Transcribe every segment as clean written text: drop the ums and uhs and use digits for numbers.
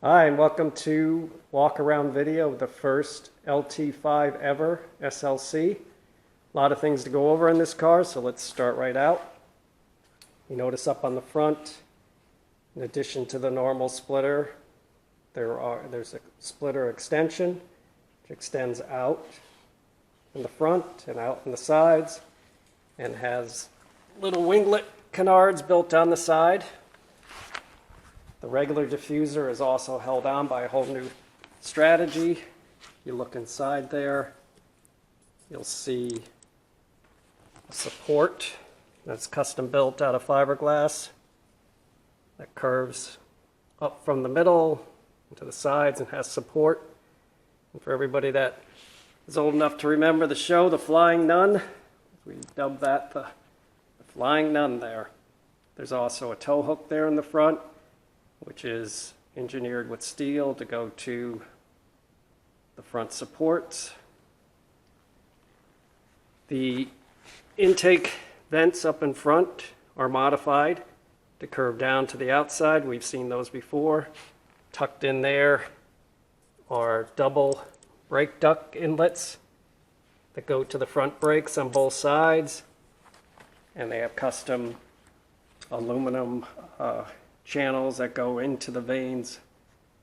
Hi, and welcome to walk around video of the first LT5 ever SLC. A lot of things to go over in this car, so let's start right out. You notice up on the front, in addition to the normal splitter, there's a splitter extension which extends out in the front and out in the sides and has little winglet canards built on the side. The regular diffuser is also held on by a whole new strategy. You look inside there, you'll see a support that's custom built out of fiberglass that curves up from the middle to the sides and has support. And for everybody that is old enough to remember the show, The Flying Nun, we dubbed that the Flying Nun there. There's also a tow hook there in the front, which is engineered with steel to go to the front supports. The intake vents up in front are modified to curve down to the outside. We've seen those before. Tucked in there are double brake duct inlets that go to the front brakes on both sides, and they have custom aluminum channels that go into the vanes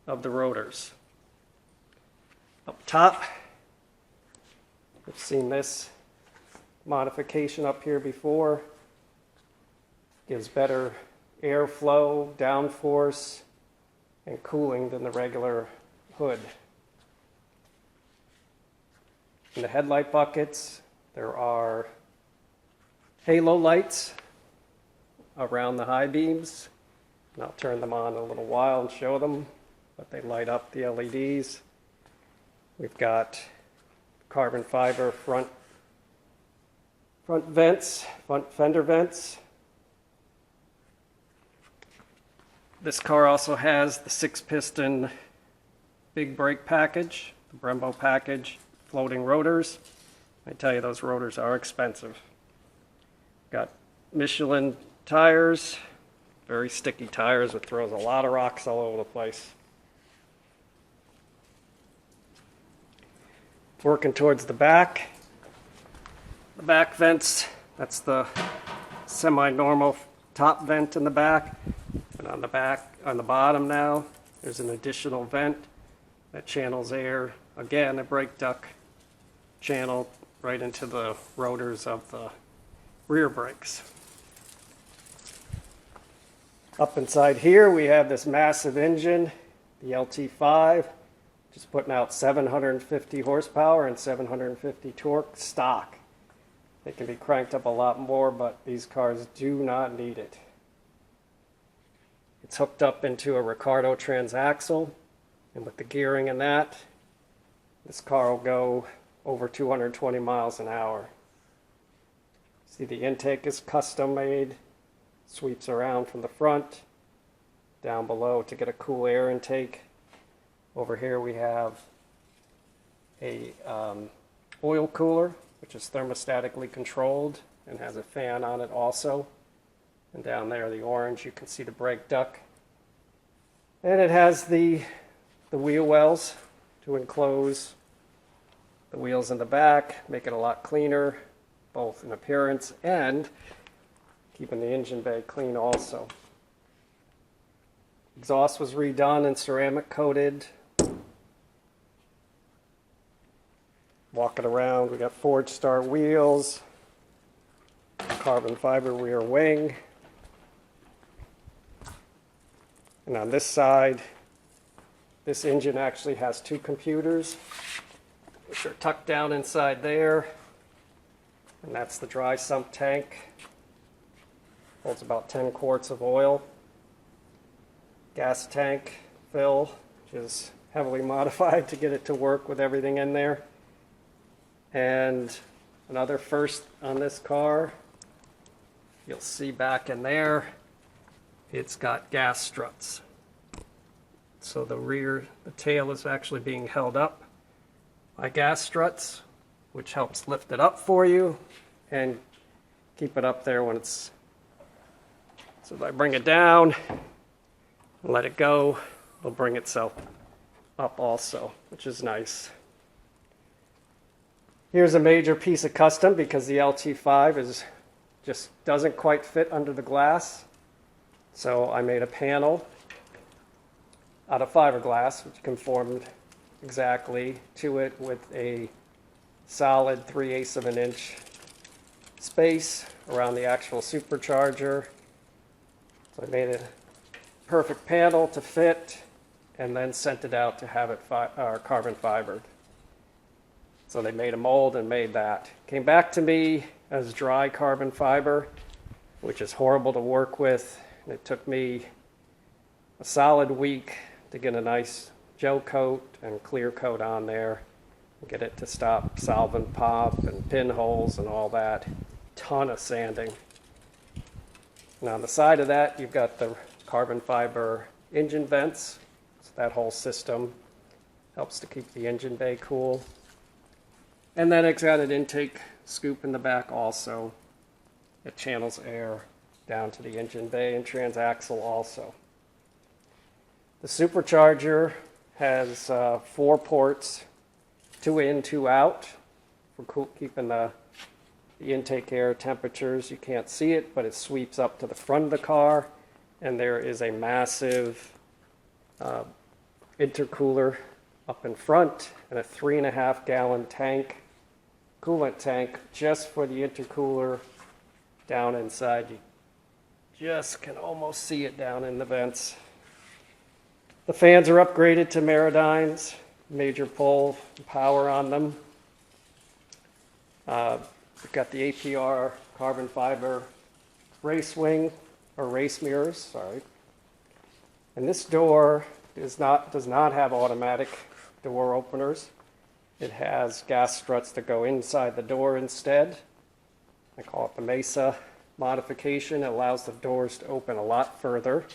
of the rotors. Up top, we've seen this modification up here before. Gives better airflow, downforce, and cooling than the regular hood. In the headlight buckets, there are halo lights around the high beams. And I'll turn them on in a little while and show them, but they light up the LEDs. We've got carbon fiber front vents, front fender vents. This car also has the 6-piston big brake package, the Brembo package, floating rotors. I tell you, those rotors are expensive. Got Michelin tires, very sticky tires, which throws a lot of rocks all over the place. Working towards the back vents, that's the semi-normal top vent in the back. And on the bottom now, there's an additional vent that channels air, again, a brake duct channel right into the rotors of the rear brakes. Up inside here, we have this massive engine, the LT5, just putting out 750 horsepower and 750 torque stock. They can be cranked up a lot more, but these cars do not need it. It's hooked up into a Ricardo transaxle, and with the gearing in that, this car will go over 220 miles an hour. See, the intake is custom made, sweeps around from the front down below to get a cool air intake. Over here we have a oil cooler, which is thermostatically controlled and has a fan on it also. And down there, the orange, you can see the brake duct. And it has the wheel wells to enclose the wheels in the back, make it a lot cleaner, both in appearance and keeping the engine bay clean also. Exhaust was redone and ceramic coated. Walking around, we got Forged Star wheels, carbon fiber rear wing. And on this side, this engine actually has 2 computers, which are tucked down inside there. And that's the dry sump tank. Holds about 10 quarts of oil. Gas tank fill, which is heavily modified to get it to work with everything in there. And another first on this car, you'll see back in there, it's got gas struts. So the tail is actually being held up by gas struts, which helps lift it up for you and keep it up there when it's. So if I bring it down and let it go, it'll bring itself up also, which is nice. Here's a major piece of custom because the LT5 just doesn't quite fit under the glass. So I made a panel out of fiberglass, which conformed exactly to it with a solid 3/8 of an inch space around the actual supercharger. So I made a perfect panel to fit and then sent it out to have it carbon fibered. So they made a mold and made that. Came back to me as dry carbon fiber, which is horrible to work with. And it took me a solid week to get a nice gel coat and clear coat on there and get it to stop solvent pop and pinholes and all that. Ton of sanding. And on the side of that, you've got the carbon fiber engine vents. So that whole system helps to keep the engine bay cool. And then it's got an intake scoop in the back also. It channels air down to the engine bay and transaxle also. The supercharger has 4 ports, 2 in, 2 out for keeping the intake air temperatures. You can't see it, but it sweeps up to the front of the car, and there is a massive intercooler up in front and a 3.5 gallon tank, coolant tank, just for the intercooler down inside. You just can almost see it down in the vents. The fans are upgraded to Meridynes, major pull power on them. We've got the APR carbon fiber race wing, or race mirrors, sorry. And this door does not have automatic door openers. It has gas struts that go inside the door instead. I call it the Mesa modification. It allows the doors to open a lot further.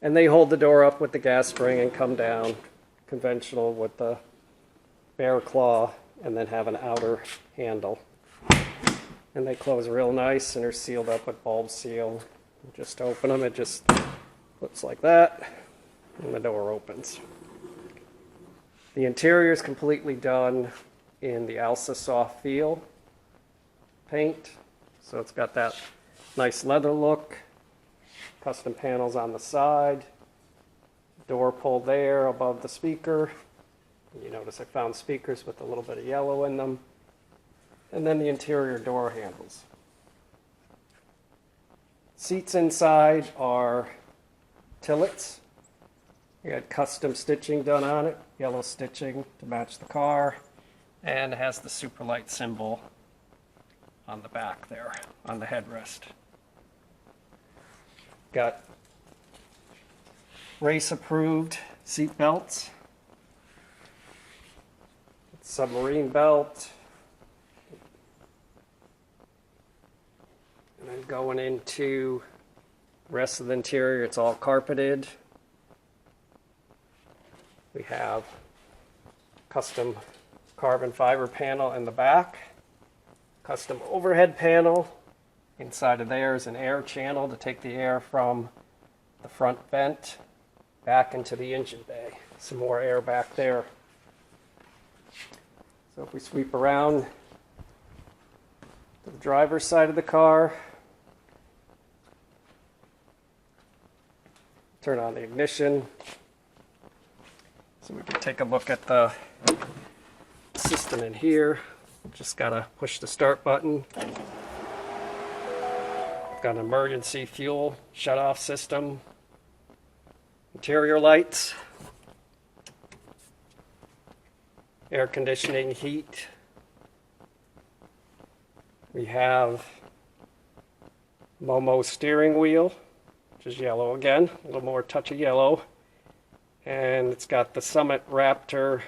And they hold the door up with the gas spring and come down, conventional with the bear claw, and then have an outer handle. And they close real nice and are sealed up with bulb seal. Just open them, it just looks like that, and the door opens. The interior is completely done in the Alsa Soft Feel paint, so it's got that nice leather look. Custom panels on the side, door pull there above the speaker. You notice I found speakers with a little bit of yellow in them. And then the interior door handles. Seats inside are tillets. We had custom stitching done on it, yellow stitching to match the car, and it has the Superlight symbol on the back there, on the headrest. Got race approved seat belts, submarine belt, and then going into the rest of the interior, it's all carpeted. We have custom carbon fiber panel in the back, custom overhead panel. Inside of there is an air channel to take the air from the front vent back into the engine bay. Some more air back there. So if we sweep around to the driver's side of the car, turn on the ignition. So we can take a look at the system in here. Just gotta push the start button. Got an emergency fuel shutoff system, interior lights, air conditioning, heat. We have Momo steering wheel, which is yellow again, a little more touch of yellow. And it's got the Summit Raptor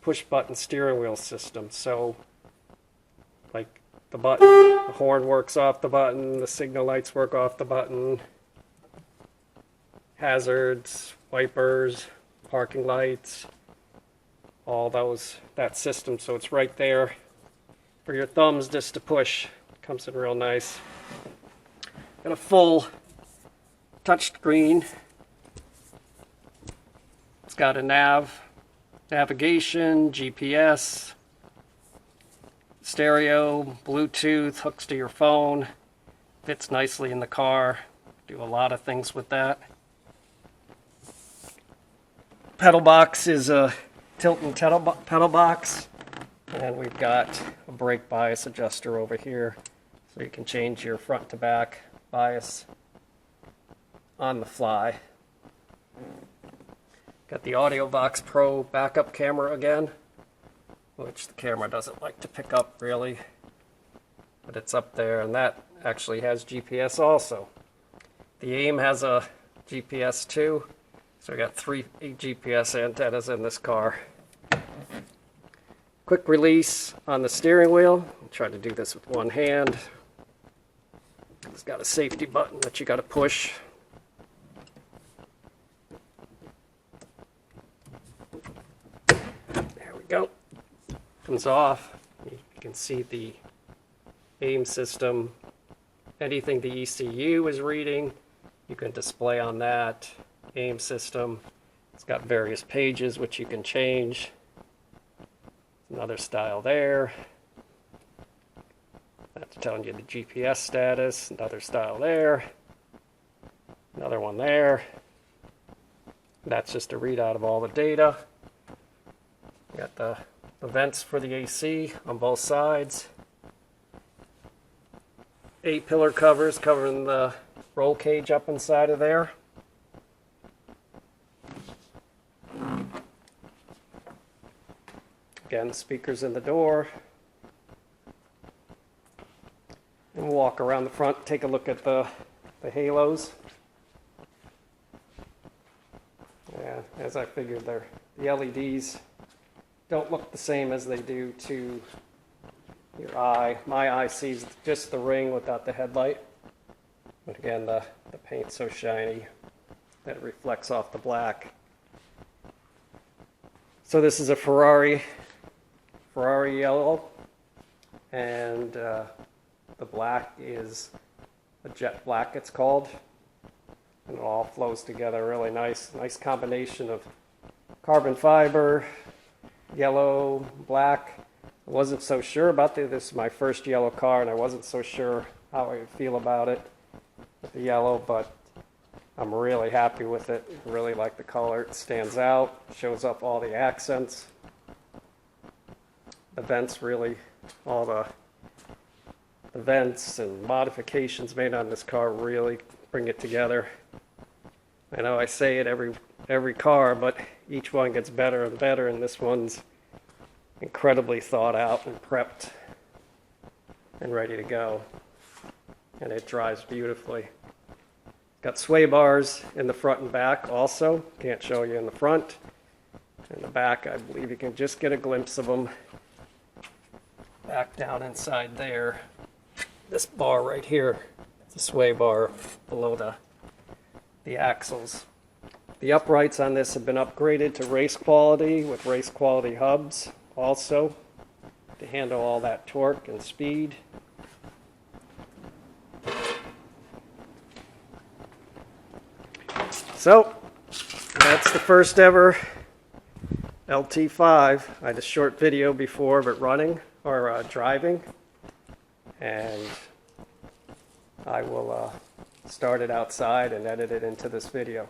push button steering wheel system. So like the button, the horn works off the button, the signal lights work off the button, hazards, wipers, parking lights, all that system. So it's right there for your thumbs just to push. Comes in real nice. Got a full touch screen It's got a navigation, GPS, stereo, Bluetooth, hooks to your phone. Fits nicely in the car. Do a lot of things with that. Pedal box is a tilt and pedal box. And we've got a brake bias adjuster over here, so you can change your front to back bias on the fly. Got the Audiovox Pro backup camera again, which the camera doesn't like to pick up really, but it's up there, and that actually has GPS also. The AIM has a GPS too, so we got 3 GPS antennas in this car. Quick release on the steering wheel. I'll try to do this with one hand. It's got a safety button that you got to push. There we go. Comes off. You can see the AIM system. Anything the ECU is reading, you can display on that AIM system. It's got various pages which you can change. Another style there. That's telling you the GPS status. Another style there. Another one there. That's just a readout of all the data. You got the vents for the AC on both sides. 8 pillar covers covering the roll cage up inside of there. Again, speakers in the door. And we'll walk around the front, take a look at the halos. Yeah, as I figured, the LEDs don't look the same as they do to your eye. My eye sees just the ring without the headlight. But again, the paint's so shiny that it reflects off the black. So this is a Ferrari yellow, and the black is a jet black, it's called, and it all flows together really nice combination of carbon fiber, yellow, black. I wasn't so sure about this is my first yellow car, and I wasn't so sure how I would feel about it with the yellow, but I'm really happy with it. I really like the color. It stands out, shows up all the accents. The vents really, all the vents and modifications made on this car really bring it together. I know I say it every car, but each one gets better and better, and this one's incredibly thought out and prepped and ready to go. And it drives beautifully. Got sway bars in the front and back also. Can't show you in the front. In the back, I believe you can just get a glimpse of them. Back down inside there. This bar right here, it's a sway bar below the axles. The uprights on this have been upgraded to race quality with race quality hubs also to handle all that torque and speed. So that's the first ever LT5. I had a short video before of it running or driving, and I will start it outside and edit it into this video.